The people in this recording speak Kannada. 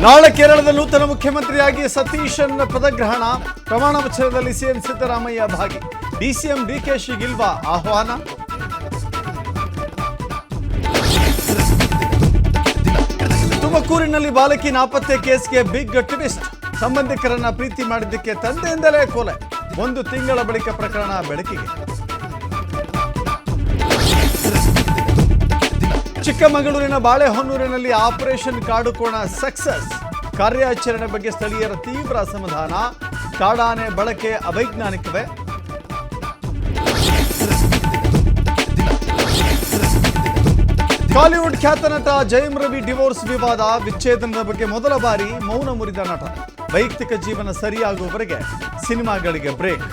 ನಾಳೆ ಕೇರಳದ ನೂತನ ಮುಖ್ಯಮಂತ್ರಿಯಾಗಿ ಸತೀಶನ್ ಪದಗ್ರಹಣ. ಪ್ರಮಾಣ ವಚನದಲ್ಲಿ ಸಿಎಂ ಸಿದ್ದರಾಮಯ್ಯ ಭಾಗಿ. ಡಿಸಿಎಂ ಡಿಕೆಶಿಗಿಲ್ವಾ ಆಹ್ವಾನ? ತುಮಕೂರಿನಲ್ಲಿ ಬಾಲಕಿ ನಾಪತ್ತೆ ಕೇಸ್ಗೆ ಬಿಗ್ ಟ್ವಿಸ್ಟ್. ಸಂಬಂಧಿಕರನ್ನ ಪ್ರೀತಿ ಮಾಡಿದ್ದಕ್ಕೆ ತಂದೆಯಿಂದಲೇ ಕೊಲೆ. 1 ತಿಂಗಳ ಬಳಿಕ ಪ್ರಕರಣ ಬೆಳಕಿಗೆ. ಚಿಕ್ಕಮಗಳೂರಿನ ಬಾಳೆಹೊನ್ನೂರಿನಲ್ಲಿ ಆಪರೇಷನ್ ಕಾಡುಕೋಣ ಸಕ್ಸಸ್. ಕಾರ್ಯಾಚರಣೆ ಬಗ್ಗೆ ಸ್ಥಳೀಯರ ತೀವ್ರ ಅಸಮಾಧಾನ. ಕಾಡಾನೆ ಬಳಕೆ ಅವೈಜ್ಞಾನಿಕವೇ. ಬಾಲಿವುಡ್ ಖ್ಯಾತ ನಟ ಜಯಂ ರವಿ ಡಿವೋರ್ಸ್ ವಿವಾದ. ವಿಚ್ಛೇದನದ ಬಗ್ಗೆ ಮೊದಲ ಬಾರಿ ಮೌನ ಮುರಿದ ನಟ. ವೈಯಕ್ತಿಕ ಜೀವನ ಸರಿಯಾಗುವವರೆಗೆ ಸಿನಿಮಾಗಳಿಗೆ ಬ್ರೇಕ್.